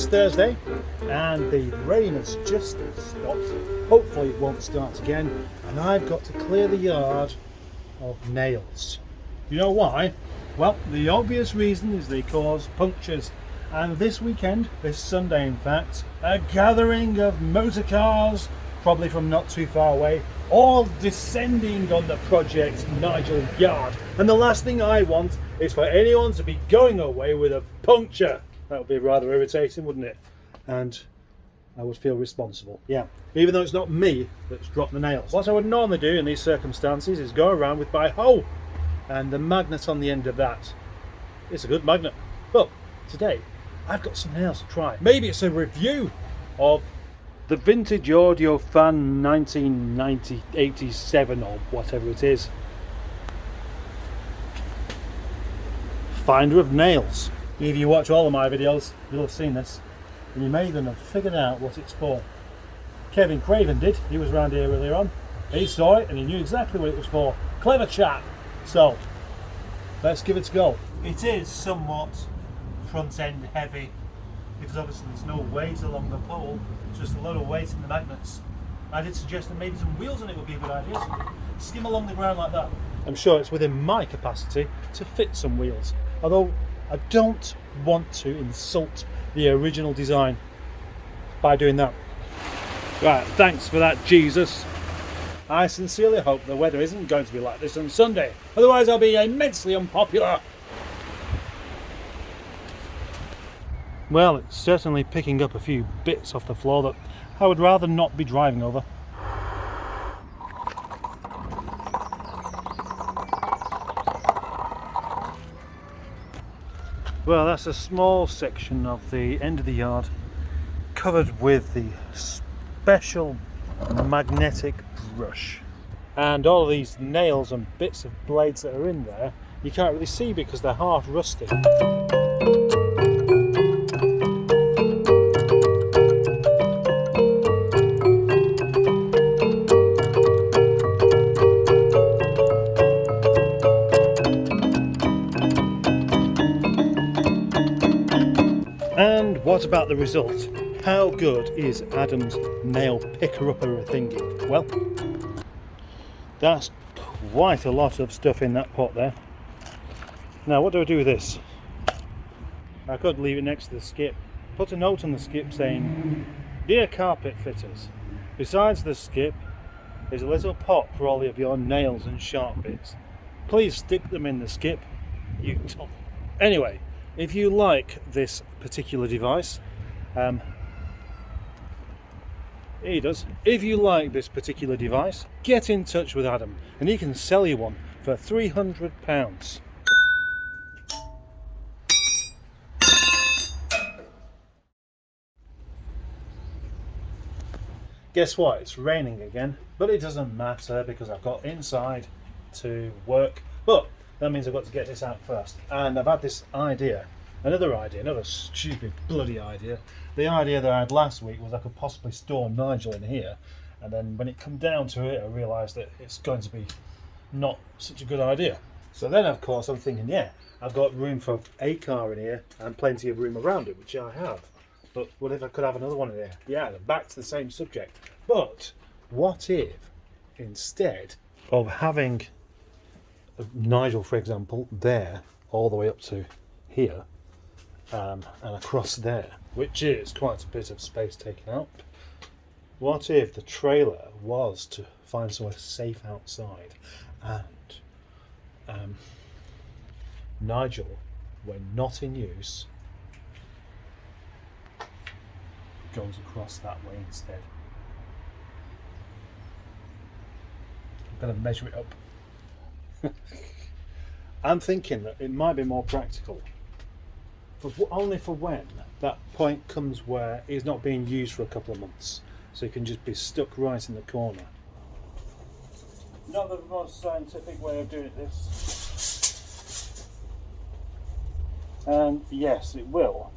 It's Thursday and the rain has just stopped. Hopefully it won't start again, and I've got to clear the yard of nails. You know why? Well, the obvious reason is they cause punctures. And this weekend, this Sunday in fact, a gathering of motor cars, probably from not too far away, all descending on the project Nigel yard. And the last thing I want is for anyone to be going away with a puncture. That would be rather irritating, wouldn't it? And I would feel responsible. Yeah, even though it's not me that's dropped the nails. What I would normally do in these circumstances is go around with my hoe and the magnet on the end of that. It's a good magnet. But today, I've got some nails to try. Maybe it's a review of the vintage audio fan 1987 or whatever it is. Finder of nails. If you watch all of my videos, you'll have seen this, and you may even have figured out what it's for. Kevin Craven did. He was around here earlier on. He saw it and he knew exactly what it was for. Clever chap. So let's give it a go. It is somewhat front end heavy because obviously there's no weight along the pole, just a lot of weight in the magnets. I did suggest that maybe some wheels on it would be a good idea, so skim along the ground like that. I'm sure it's within my capacity to fit some wheels, although I don't want to insult the original design by doing that. Right, thanks for that, Jesus. I sincerely hope the weather isn't going to be like this on Sunday, otherwise I'll be immensely unpopular. Well, it's certainly picking up a few bits off the floor that I would rather not be driving over. Well, that's a small section of the end of the yard covered with the special magnetic brush. And all of these nails and bits of blades that are in there, you can't really see because they're half rusty. And what about the result? How good is Adam's nail picker-upper thingy? Well, that's quite a lot of stuff in that pot there. Now what do I do with this? I could leave it next to the skip. Put a note on the skip saying, "Dear carpet fitters, besides the skip is a little pot for all of your nails and sharp bits. Please stick them in the skip, you top." Anyway, if you like this particular device, he does. If you like this particular device, get in touch with Adam and he can sell you one for £300. Guess what? It's raining again, but it doesn't matter because I've got inside to work. But that means I've got to get this out first. And I've had this idea, another stupid bloody idea. The idea that I had last week was I could possibly store Nigel in here, and then when it come down to it I realised that it's going to be not such a good idea. So then of course I'm thinking, yeah, I've got room for a car in here and plenty of room around it, which I have. But what if I could have another one in here? Yeah, back to the same subject. But what if instead of having Nigel, for example, there all the way up to here and across there, which is quite a bit of space taken up, what if the trailer was to find somewhere safe outside and Nigel, when not in use, goes across that way instead? I'm going to measure it up. I'm thinking that it might be more practical, but only for when that point comes where it's not being used for a couple of months, so it can just be stuck right in the corner. Not the most scientific way of doing this, and yes, it will.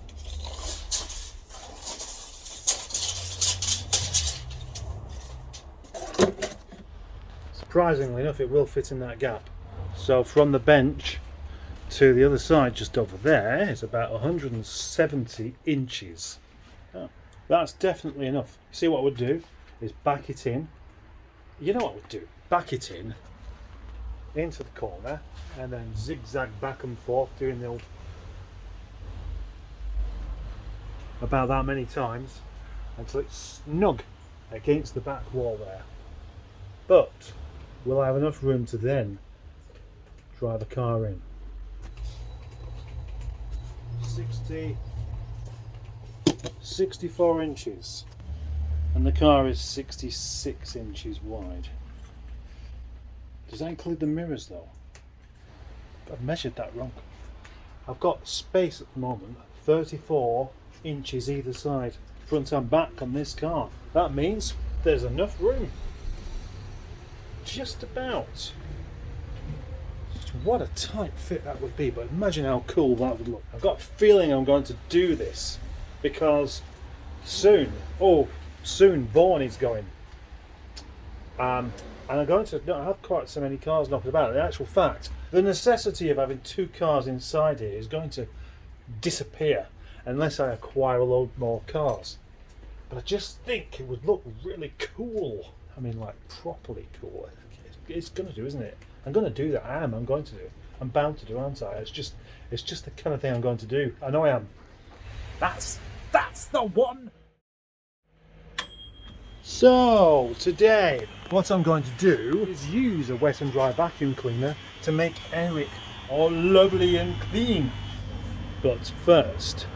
Surprisingly enough, it will fit in that gap. So from the bench to the other side just over there is about 170 inches. Oh, that's definitely enough. See what I would do is back it in. You know what I would do? Back it in into the corner and then zigzag back and forth, doing the old about that many times until it's snug against the back wall there. But will I have enough room to then drive the car in? 64 inches, and the car is 66 inches wide. Does that include the mirrors though? I've measured that wrong. I've got space at the moment, 34 inches either side, front and back on this car. That means there's enough room. Just about. What a tight fit that would be, but imagine how cool that would look. I've got a feeling I'm going to do this because soon Vaughan is going. And I'm going to not have quite so many cars knocking about. In actual fact, the necessity of having 2 cars inside here is going to disappear unless I acquire a load more cars. But I just think it would look really cool. I mean, like properly cool. It's going to do, isn't it? I'm going to do that. I'm going to do. I'm bound to do, aren't I? It's just the kind of thing I'm going to do. I know I am. That's the one. So today, what I'm going to do is use a wet and dry vacuum cleaner to make Eric all lovely and clean. But first,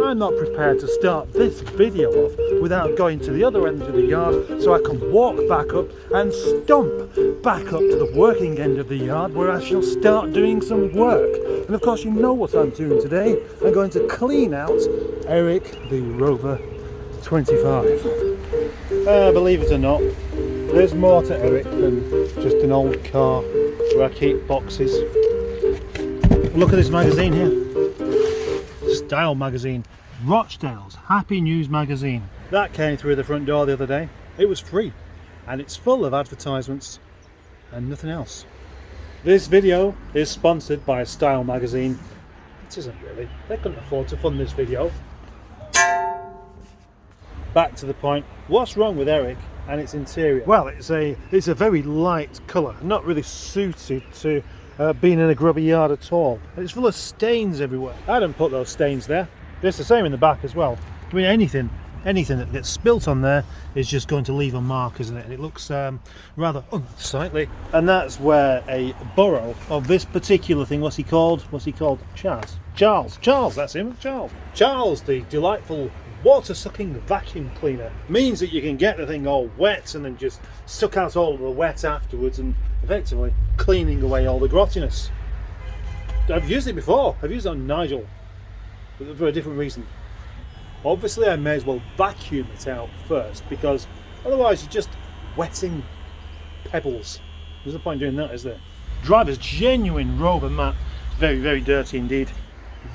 I'm not prepared to start this video off without going to the other end of the yard so I can walk back up and stomp back up to the working end of the yard where I shall start doing some work. And of course you know what I'm doing today. I'm going to clean out Eric the Rover 25. Believe it or not, there's more to Eric than just an old car where I keep boxes. Look at this magazine here. Style magazine, Rochdale's Happy News magazine. That came through the front door the other day. It was free and it's full of advertisements and nothing else. This video is sponsored by Style magazine. It isn't really. They couldn't afford to fund this video. Back to the point. What's wrong with Eric and its interior? Well, it's a very light colour, not really suited to being in a grubby yard at all. It's full of stains everywhere. I don't put those stains there. It's the same in the back as well. I mean, anything that gets spilt on there is just going to leave a mark, isn't it? And it looks rather unsightly. And that's where a borrow of this particular thing, what's he called? Charles, that's him, Charles, the delightful water-sucking vacuum cleaner, means that you can get the thing all wet and then just suck out all of the wet afterwards and effectively cleaning away all the grottiness. I've used it before. I've used it on Nigel for a different reason. Obviously I may as well vacuum it out first because otherwise you're just wetting pebbles. There's no point doing that, is there? Driver's genuine Rover mat. Very, very dirty indeed.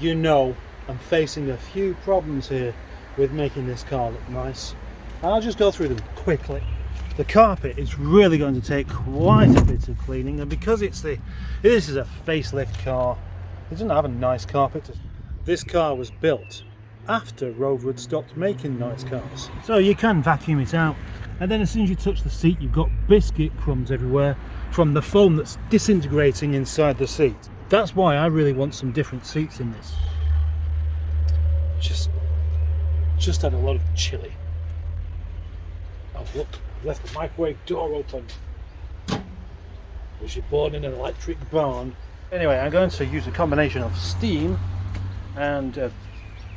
You know I'm facing a few problems here with making this car look nice. I'll just go through them quickly. The carpet is really going to take quite a bit of cleaning, and because this is a facelift car, it doesn't have a nice carpet. This car was built after Rover had stopped making nice cars. So you can vacuum it out, and then as soon as you touch the seat you've got biscuit crumbs everywhere from the foam that's disintegrating inside the seat. That's why I really want some different seats in this. Just had a lot of chili. Oh look, I left the microwave door open. Was you born in an electric barn? Anyway, I'm going to use a combination of steam and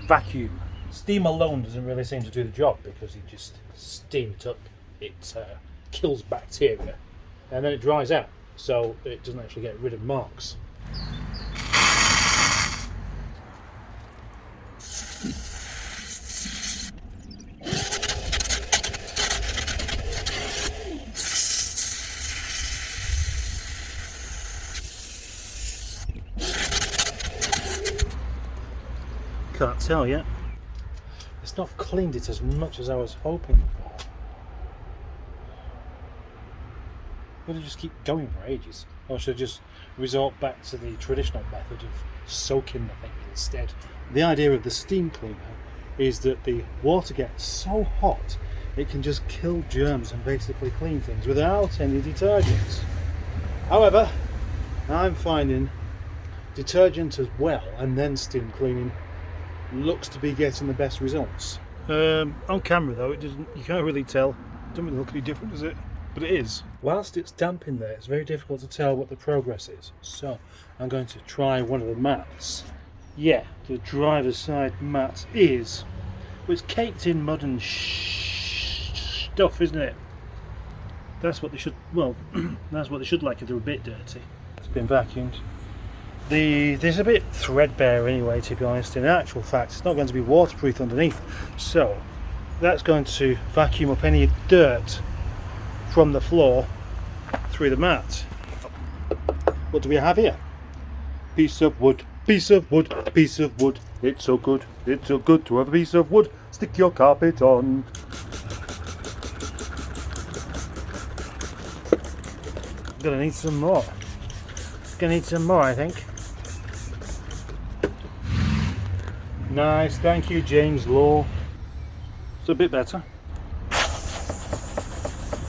vacuum. Steam alone doesn't really seem to do the job because you just steam it up. It kills bacteria and then it dries out, so it doesn't actually get rid of marks. Can't tell yet. It's not cleaned it as much as I was hoping for. I'm going to just keep going for ages. or should I just resort back to the traditional method of soaking the thing instead? The idea of the steam cleaner is that the water gets so hot it can just kill germs and basically clean things without any detergents. However, I'm finding detergent as well and then steam cleaning looks to be getting the best results. On camera though, you can't really tell. It doesn't really look any different, does it? But it is. Whilst it's damp in there, it's very difficult to tell what the progress is. So I'm going to try one of the mats. Yeah, the driver's side mat is, well, it's caked in mud and stuff, isn't it? That's what they should, well, that's what they should like if they're a bit dirty. It's been vacuumed. There's a bit threadbare anyway, to be honest. In actual fact, it's not going to be waterproof underneath. So that's going to vacuum up any dirt from the floor through the mat. What do we have here? Piece of wood, piece of wood, piece of wood. It's so good to have a piece of wood. Stick your carpet on. I'm gonna need some more. Gonna need some more, I think. Nice, thank you, James Law. It's a bit better.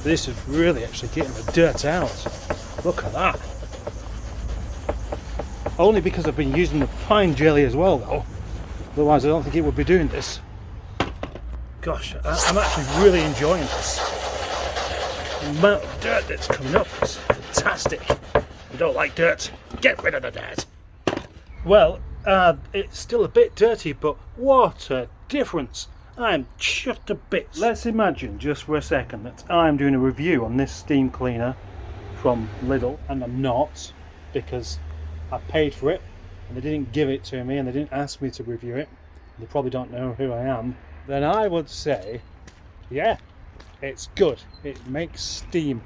This is really actually getting the dirt out. Look at that. Only because I've been using the pine jelly as well though. Otherwise I don't think it would be doing this. Gosh, I'm actually really enjoying this. The amount of dirt that's coming up is fantastic. You don't like dirt, get rid of the dirt. Well, it's still a bit dirty, but what a difference. I'm chuffed to bits. Let's imagine just for a second that I'm doing a review on this steam cleaner from Lidl, and I'm not, because I paid for it and they didn't give it to me and they didn't ask me to review it. They probably don't know who I am. Then I would say, yeah, it's good. It makes steam.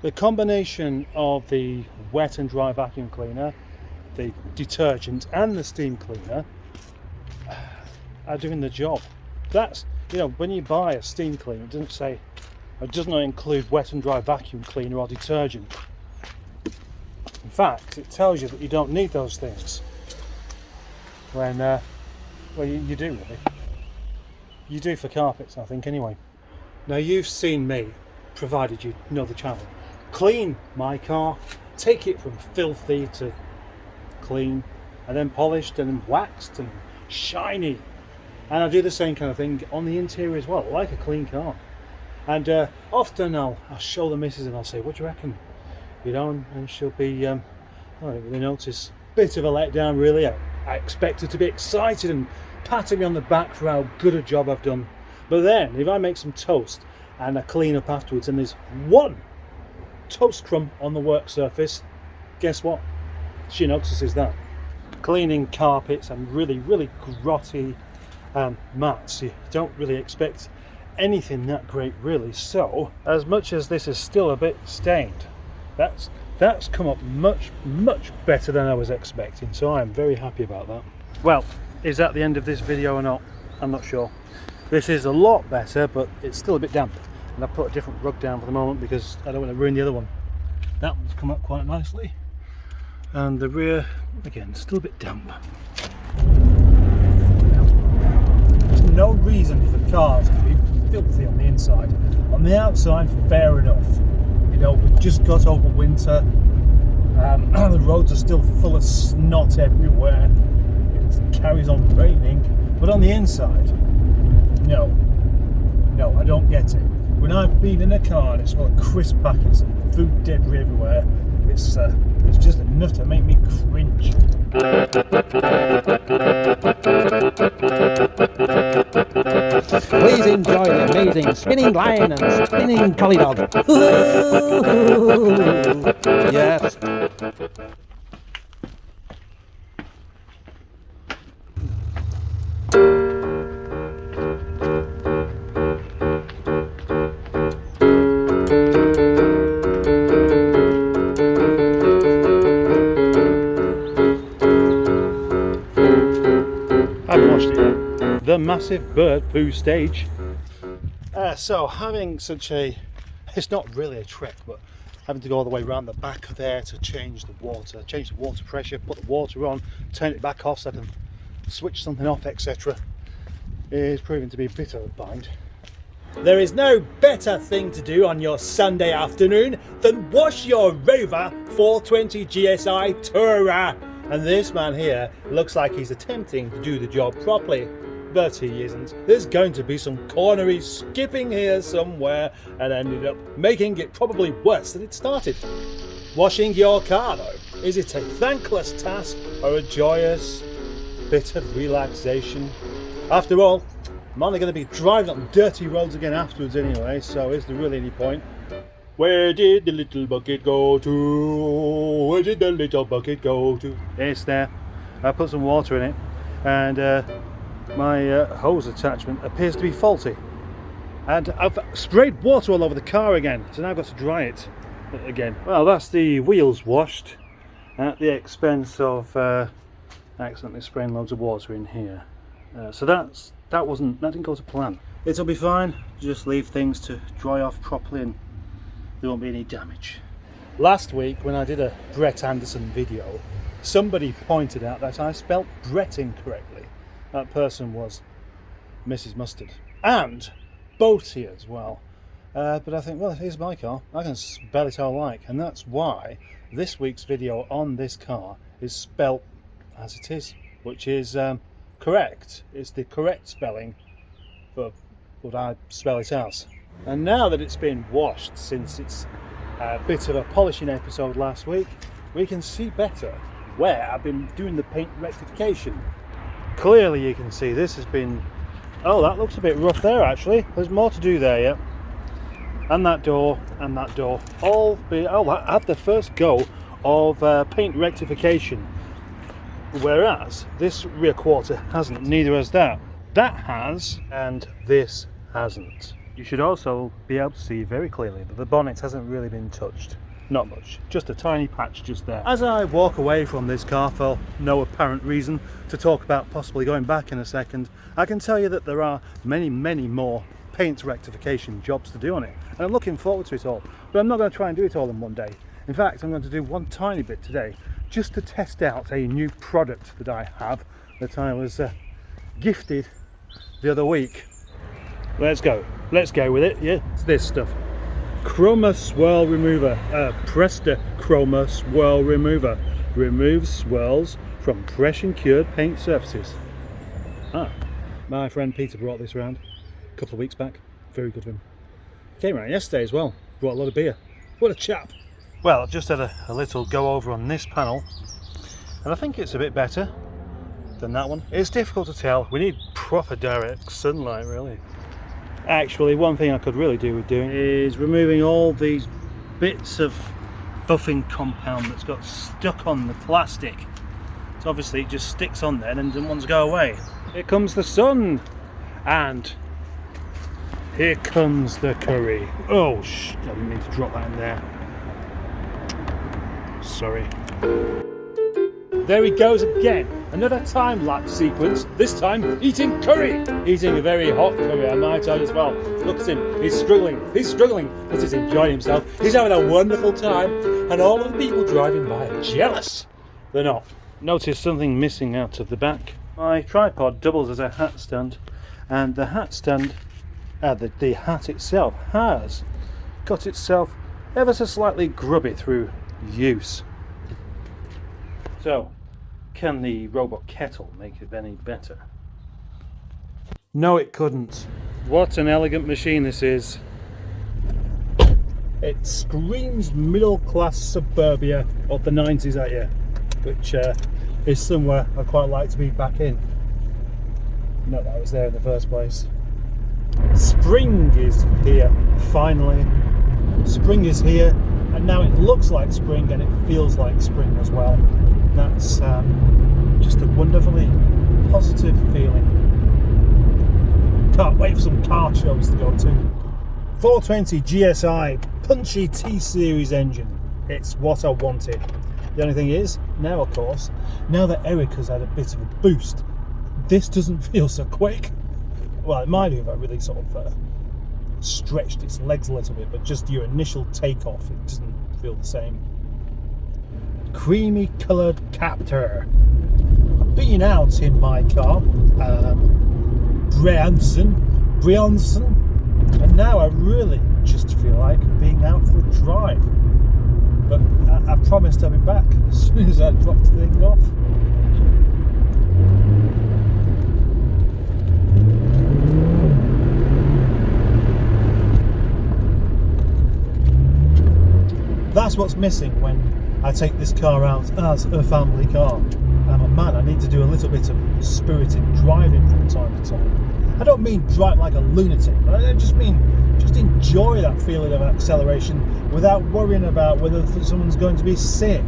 The combination of the wet and dry vacuum cleaner, the detergent and the steam cleaner are doing the job. That's, you know, when you buy a steam cleaner, it doesn't say, it does not include wet and dry vacuum cleaner or detergent. In fact, it tells you that you don't need those things. When, well, you do really. You do for carpets, I think, anyway. Now you've seen me, provided you know the channel, clean my car, take it from filthy to clean, and then polished and waxed and shiny. And I do the same kind of thing on the interior as well. I like a clean car. And often I'll show the missus and I'll say, what do you reckon? You know, and she'll be, I don't really notice. Bit of a letdown really. I expect her to be excited and patting me on the back for how good a job I've done. But then, if I make some toast and I clean up afterwards and there's one toast crumb on the work surface, guess what? She notices that. Cleaning carpets and really, really grotty mats, you don't really expect anything that great really. So, as much as this is still a bit stained, that's come up much better than I was expecting, so I'm very happy about that. Well, is that the end of this video or not? I'm not sure. This is a lot better, but it's still a bit damp, and I put a different rug down for the moment because I don't want to ruin the other one. That one's come up quite nicely, and the rear again still a bit damp. There's no reason for cars to be filthy on the inside. On the outside, fair enough. You know, we've just got over winter. The roads are still full of snot everywhere. It carries on raining. But on the inside, no, I don't get it. When I've been in a car and it's full of crisp packets and food debris everywhere, it's just enough to make me cringe. Please enjoy the amazing spinning lion and spinning collie dog. Yes. The massive bird poo stage. So having such a, it's not really a trek, but having to go all the way around the back there to change the water pressure, put the water on, turn it back off so I can switch something off, etc. is proving to be a bit of a bind. There is no better thing to do on your Sunday afternoon than wash your Rover 420 GSI Tourer. And this man here looks like he's attempting to do the job properly, but he isn't. There's going to be some cornery skipping here somewhere and ended up making it probably worse than it started. Washing your car though, is it a thankless task or a joyous bit of relaxation? After all, I'm only going to be driving on dirty roads again afterwards anyway, so is there really any point? Where did the little bucket go to? Where did the little bucket go to? It's there. I put some water in it, and my hose attachment appears to be faulty. And I've sprayed water all over the car again, so now I've got to dry it again. Well, that's the wheels washed at the expense of accidentally spraying loads of water in here. So that didn't go to plan. It'll be fine. Just leave things to dry off properly and there won't be any damage. Last week when I did a Brett Anderson video, somebody pointed out that I spelt Brett incorrectly. That person was Mrs. Mustard and Boaty as well. But I think, well, here's my car, I can spell it how I like, and that's why this week's video on this car is spelt as it is, which is correct. It's the correct spelling for what I spell it as. And now that it's been washed, since it's a bit of a polishing episode last week, we can see better where I've been doing the paint rectification. Clearly you can see this has been, oh, that looks a bit rough there actually. There's more to do there yet. And that door, all be, oh, that had the first go of paint rectification. Whereas this rear quarter hasn't, neither has that. That has, and this hasn't. You should also be able to see very clearly that the bonnet hasn't really been touched. Not much, just a tiny patch just there. As I walk away from this car for no apparent reason, to talk about possibly going back in a second, I can tell you that there are many, many more paint rectification jobs to do on it. And I'm looking forward to it all. But I'm not going to try and do it all in one day. In fact, I'm going to do one tiny bit today, just to test out a new product that I have, that I was gifted the other week. Let's go with it. Yeah, it's this stuff. Chroma Swirl Remover, Presta Chroma Swirl Remover. Removes swirls from pressure cured paint surfaces. My friend Peter brought this round a couple of weeks back. Very good of him. Came around yesterday as well. Brought a lot of beer. What a chap. Well, I've just had a little go over on this panel, and I think it's a bit better than that one. It's difficult to tell. We need proper direct sunlight, really. Actually, one thing I could really do with doing is removing all these bits of buffing compound that's got stuck on the plastic. So obviously it just sticks on there and doesn't want to go away. Here comes the sun, and here comes the curry. Oh, I didn't mean to drop that in there. Sorry. There he goes again. Another time-lapse sequence, this time eating curry. Eating a very hot curry, I might add as well. Look at him, he's struggling, but he's enjoying himself. He's having a wonderful time, and all of the people driving by are jealous. They're not. Notice something missing out of the back. My tripod doubles as a hat stand, and the hat stand, the hat itself has got itself ever so slightly grubby through use. So, can the robot kettle make it any better? No, it couldn't. What an elegant machine this is. It screams middle-class suburbia of the 90s at you, which is somewhere I'd quite like to be back in. Not that I was there in the first place. Spring is here, finally. Spring is here, and now it looks like spring and it feels like spring as well. That's just a wonderfully positive feeling. Can't wait for some car shows to go to. 420 GSI, punchy T-Series engine. It's what I wanted. The only thing is, now of course, now that Eric has had a bit of a boost, this doesn't feel so quick. Well, it might do if I really sort of stretched its legs a little bit, but just your initial takeoff, it doesn't feel the same. Creamy coloured Captor. I've been out in my car, Bronson, and now I really just feel like being out for a drive. But I promised I'll be back as soon as I drop the thing off. That's what's missing when I take this car out as a family car. I'm a man, I need to do a little bit of spirited driving from time to time. I don't mean drive like a lunatic, but I just mean just enjoy that feeling of acceleration without worrying about whether someone's going to be sick.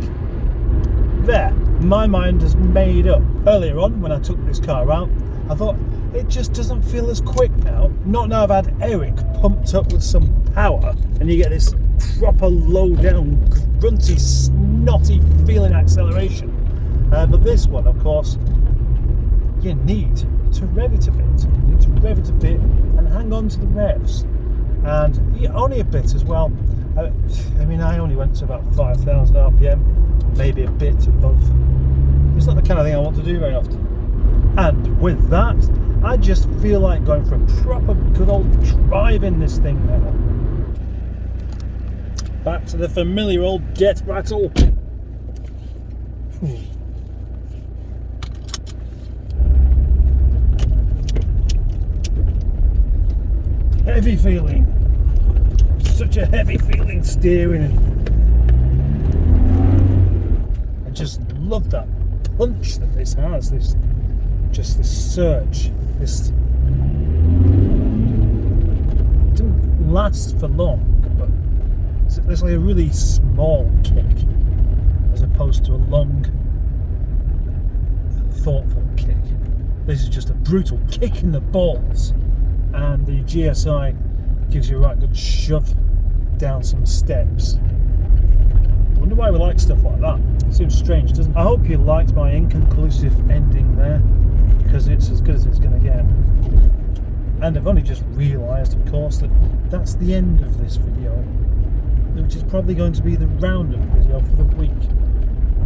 There, my mind has made up. Earlier on, when I took this car out, I thought, it just doesn't feel as quick now. Not now I've had Eric pumped up with some power, and you get this proper low down, grunty, snotty feeling acceleration. But this one, of course, you need to rev it a bit. You need to rev it a bit and hang on to the revs. And only a bit as well. I mean, I only went to about 5,000 RPM, maybe a bit above. It's not the kind of thing I want to do very often. And with that, I just feel like going for a proper good old drive in this thing now. Back to the familiar old get rattle. Heavy feeling. Such a heavy feeling steering. I just love that punch that this has. This surge. This didn't last for long, but it's like a really small kick as opposed to a long, thoughtful kick. This is just a brutal kick in the balls, and the GSI gives you a right good shove down some steps. I wonder why we like stuff like that. It seems strange, doesn't it? I hope you liked my inconclusive ending there, because it's as good as it's going to get. And I've only just realised, of course, that that's the end of this video, which is probably going to be the roundup video for the week,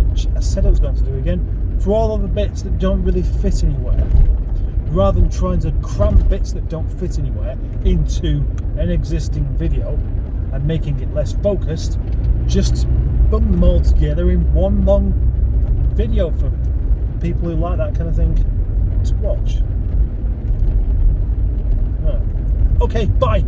which I said I was going to do again, for all of the bits that don't really fit anywhere. Rather than trying to cram bits that don't fit anywhere into an existing video and making it less focused, just bung them all together in one long video for people who like that kind of thing to watch. Okay, bye.